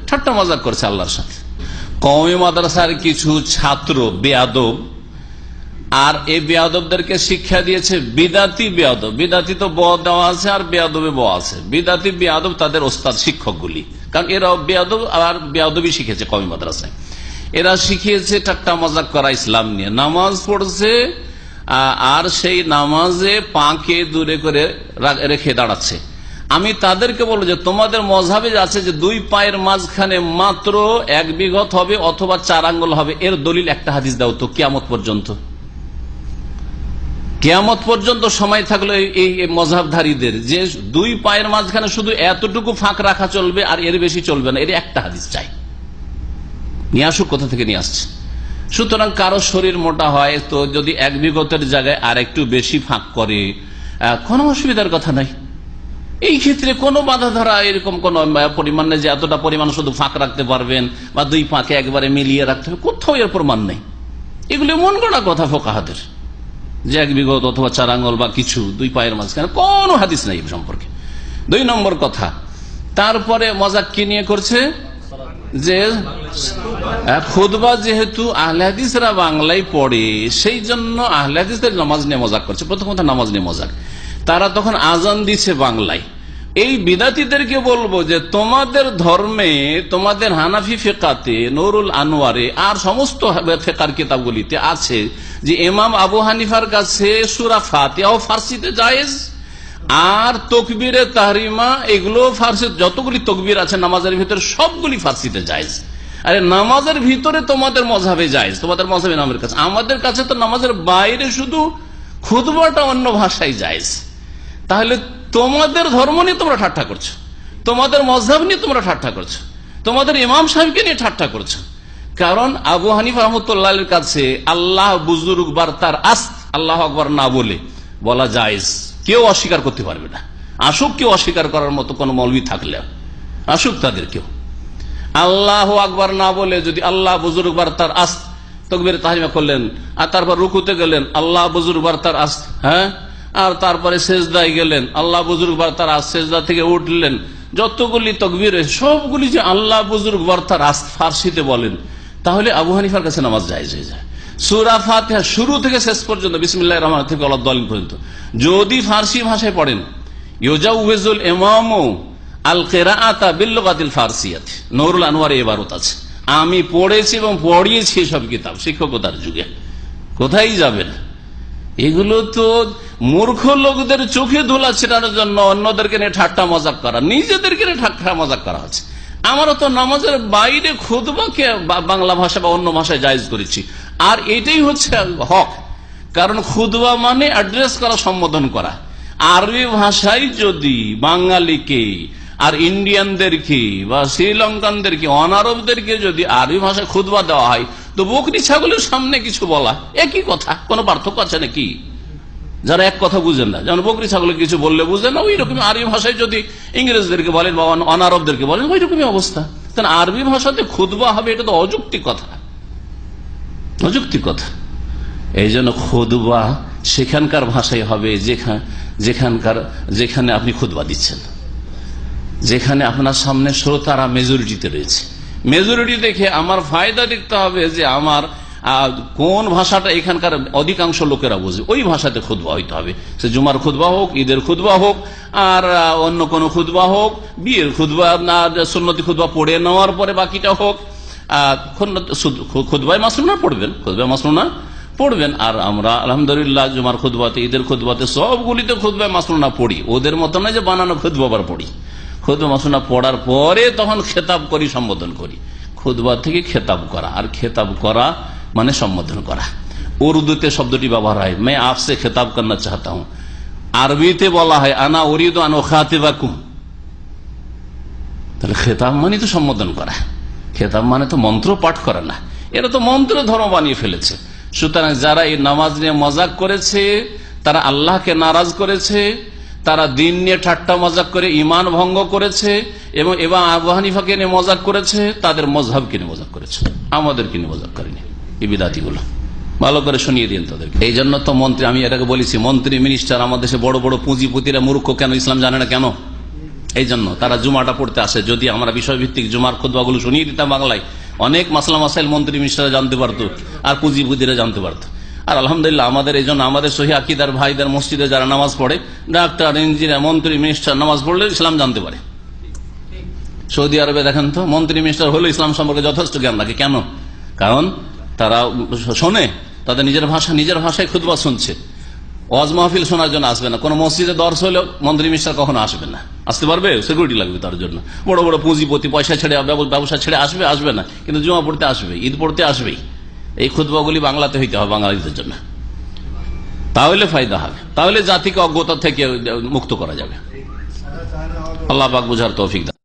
ঠাট্টা মজাক করছে আল্লাহর সাথে। কওমি মাদ্রাসার কিছু ছাত্র বেয়াদব, আর এই বেয়াদবদেরকে শিক্ষা দিয়েছে বিদাতি বেয়াদব। বিদাতি তো ব দেওয়া আছে আর বেয়াদবে ব আছে। বিদাতি বেয়াদব তাদের ওস্তাদ শিক্ষকগুলি, কারণ এরা বেয়াদব আর বেয়াদবই শিখেছে কওমি মাদ্রাসায়। এরা শিখিয়েছে ঠাট্টা মজাক করা ইসলাম নিয়ে। নামাজ পড়ছে আর সেই নামাজে পাকে দূরে করে রেখে দাঁড়াচ্ছে। আমি তাদেরকে বলবো যে তোমাদের মযহাবে আছে যে দুই পায়ের মাঝখানে মাত্র 1 বিঘত হবে অথবা 4 আঙ্গুল হবে, এর দলিল একটা হাদিস দাও তো। কিয়ামত পর্যন্ত, কিয়ামত পর্যন্ত সময় থাকলো এই মযহাবধারীদের যে দুই পায়ের মাঝখানে শুধু এতটুকু ফাঁক রাখা চলবে আর এর বেশি চলবে না, এর একটা হাদিস চাই। নিয়ে আসুক, কোথা থেকে নিয়ে আসছে। সুতরাং কারো শরীর মোটা হয় তো যদি 1 বিঘতের জায়গায় আর একটু বেশি ফাঁক করে কোনো অসুবিধার কথা নাই। এই ক্ষেত্রে কোনো বাধা ধরা এরকম কোন পরিমাণ নেই যে এতটা পরিমাণ শুধু ফাঁক রাখতে পারবেন বা দুই ফাঁকে একবারে মিলিয়ে রাখতে হবে, কোথাও এর প্রমাণ নেই। এগুলি মন গড়া কথা ফোকাহাদের, যে 1 বিঘত অথবা 4 আঙ্গুল বা কিছু দুই পায়ের মাঝখানে কোনো হাদিস নেই সম্পর্কে। 2 নম্বর কথা, তারপরে মজাক কি নিয়ে করছে যে খুতবা যেহেতু আহলে হাদিসরা বাংলায় পড়ে সেই জন্য আহলে হাদিসদের নামাজ নিয়ে মজাক করছে। প্রথম কথা নামাজ নিয়ে মজাক, তারা তখন আজান দিচ্ছে বাংলায়। এই বিদাতীদেরকে বলবো যে তোমাদের ধর্মে, তোমাদের হানাফি ফিকাতে, নুরুল আনোয়ারে আর সমস্ত ফিকার কিতাবগুলিতে আছে যে ইমাম আবু হানিফার কাছে সূরা ফাতিহাও ফার্সিতে জায়েজ আর তকবীরে তাহরিমা এগুলো ফার্সি, যতগুলি তকবীর আছে নামাজের ভিতরে সবগুলি ফার্সিতে জায়েজ। আরে নামাজের ভিতরে তোমাদের মযহাবে জায়েজ, তোমাদের মযহাবে নামের কাছে। আমাদের কাছে তো নামাজের বাইরে শুধু খুতবাটা অন্য ভাষায় জায়েজ। তাহলে তোমাদের ধর্ম নিয়ে তোমরা ঠাট্টা করছো, তোমাদের মযহাব নিয়ে তোমরা ঠাট্টা করছো, তোমাদের ইমাম সাহেবকে নিয়ে ঠাট্টা করছো। কারণ আবু হানিফা রাহমাতুল্লাহ এর কাছে আল্লাহ বুজুর্গ বার্তার আস্ত আল্লাহ আকবার না বলে বলা জায়েজ, কেউ অস্বীকার করতে পারবে না। আসুক কেউ অস্বীকার করার মতো কোন মৌলবী থাকলে আসুক, তাদের কেউ আল্লাহ আকবার না বলে যদি আল্লাহ বুজুর্গ বার্তার আস্ত তাকবীর তাহরিমা করলেন আর তারপর রুকুতে গেলেন আল্লাহ বুজুর্গ বার্তার আস্ত, হ্যাঁ, আর তারপরে সেজদায় গেলেন আল্লাহ বুজুর্গ বার্তার আস্ত, সেজদা থেকে উঠলেন, যতগুলি তাকবীর সবগুলি যে আল্লাহ বুজুর্গ বার্তার আস্ত ফার্সিতে বলেন, তাহলে আবু হানিফার কাছে নামাজ জায়েজ হয়ে যায়। সূরা ফাতিহা শুরু থেকে শেষ পর্যন্ত বিসমিল্লাহির রহমানির রহিম থেকে ওয়ালাদ দালিন পর্যন্ত যদি ফার্সি ভাষায় পড়েন, ইউজাউযুল ইমামু আল কিরাআতা বিল লুগাতিল ফারসিয়াত, নুরুল আনোয়ারে ইবারত আছে। আমি পড়েছি এবং পড়িয়েছি সব কিতাব শিক্ষকতার যুগে। কোথায় যাবেন? এগুলো তো মূর্খ লোকদের চোখে ধুলা ছেটানোর জন্য অন্যদেরকে নিয়ে ঠাট্টা মজাক করা, নিজেদেরকে নিয়ে ঠাট্টা মজাক করা হচ্ছে। আমরা তো নামাজের বাইরে খুতবাকে বাংলা ভাষা বা অন্য ভাষায় জায়েজ করেছি, আর এটাই হচ্ছে হক। কারণ খুতবা মানে অ্যাড্রেস করা, সম্বোধন করা। আরবি ভাষায় যদি বাঙালিকে আর ইন্ডিয়ানদেরকে বা শ্রীলঙ্কানদেরকে, অনারবদেরকে যদি আরবি ভাষায় খুতবা দেওয়া হয় তো বকরি ছাগলের সামনে কিছু বলা একই কথা, কোনো পার্থক্য আছে নাকি? যারা এক কথা বুঝেন না, যেমন বকরি ছাগলের কিছু বললে বুঝেন না, ওই রকম আরবি ভাষায় যদি ইংরেজদেরকে বলেন বা অনারবদেরকে বলেন ওই রকমই অবস্থা। তাহলে আরবি ভাষাতে খুতবা হবে, এটা তো অযৌক্তিক কথা, অযৌক্তিক কথা। এই জন্য খুতবা সেখানকার ভাষায় হবে যেখানে আপনি খুতবা দিচ্ছেন, যেখানে আপনার সামনে শ্রোতারা মেজরিটিতে রয়েছে। মেজরিটি দেখে আমার ফায়দা দেখতে হবে যে আমার কোন ভাষাটা এখানকার অধিকাংশ লোকেরা বোঝে, ওই ভাষাতে খুতবা হইতে হবে। সে জুমার খুতবা হোক, ঈদের খুতবা হোক, আর অন্য কোনো খুতবা হোক, বিয়ের খুতবা, সুন্নতি খুতবা পড়ে নেওয়ার পরে বাকিটা হোক। খুতবায় মাসনুনা পড়বেন, খুতবায় মাসনুনা পড়বেন। আর আমরা আলহামদুলিল্লাহ জুমার খুতবাতে, ঈদের খুতবাতে সবগুলিতে খুতবায় মাসনুনা পড়ি। ওদের মতো নয় যে বানানো খুতবা আবার পড়ি। খুতবা মাসনুনা পড়ার পরে তখন খেতাব করি, সম্বোধন করি। খুতবা থেকে খেতাব করা, আর খেতাব করা মানে সম্বোধন করা। উর্দুতে শব্দটি ব্যবহার হয় मैं आपसे খেতাব करना चाहता हूं, আরবিতে বলা হয় আনা উরিদু আন উখাতিবাকুম। তাহলে খেতাব মানে তো সম্বোধন করা, খেতাব মানে তো মন্ত্র পাঠ করা না। এরা তো মন্ত্র ধর্ম বানিয়ে ফেলেছে। সুতরাং যারা এই নামাজ নিয়ে মজাক করেছে তারা আল্লাহকে নারাজ করেছে, তারা দিন নিয়ে ঠাট্টা মজাক করে ইমান ভঙ্গ করেছে, এবং আবু হানিফাকে নিয়ে মজাক করেছে, তাদের মযহাবকে নিয়ে মজাক করেছে, আমাদেরকে নিয়ে মজাক করেনি। এই বিদাতিগুলো ভালো করে শুনিয়ে দিন তাদেরকে। এই জন্য তো মন্ত্রী, আমি এটাকে বলেছি, মন্ত্রী মিনিস্টার আমাদের দেশে বড় বড় পুঁজিপতিরা মূর্খ কেন? ইসলাম জানে না কেন? এই জন্য তারা জুমাটা পড়তে আসে। যদি আমরা বিষয়ভিত্তিক জুমার খুতবাগুলো শুনিয়ে দিতাম বাংলায়, অনেক মাসলা মাসাইল মন্ত্রী মিনিস্টাররা জানতে পারতো আর পুঁজিপুতিরা জানতে পারতো। আর আলহামদুলিল্লাহ আমাদের এই জন্য আমাদের সহি আকীদার ভাইদের মসজিদে যারা নামাজ পড়ে, ডাক্তার, ইঞ্জিনিয়ার, মন্ত্রী মিনিস্টার নামাজ পড়লে ইসলাম জানতে পারে। সৌদি আরবে দেখেন তো, মন্ত্রী মিনিস্টার হলেও ইসলাম সম্পর্কে যথেষ্ট জ্ঞান রাখে। কেন? কারণ তারা শোনে, তাদের নিজের ভাষায় খুতবা শুনছে। ওয়াজ মাহফিল শোনার জন্য আসবে না। কোন মসজিদে দর্শ হলেও মন্ত্রী মিনিস্টার কখনো আসবে না। আসতে পারবে? সিকিউরিটি লাগবে তার জন্য। বড় বড় পুঁজিপতি পয়সা ছেড়ে, ব্যবসা ছেড়ে আসবে না, কিন্তু জুমা পড়তে আসবে, ঈদ পড়তে আসবেই। এই খুতবাগুলি বাংলাতে হইতে হবে বাঙালিদের জন্য, তাহলে ফায়দা হবে, তাহলে জাতিকে অজ্ঞতা থেকে মুক্ত করা যাবে। আল্লাহ পাক বুঝার তৌফিক দান।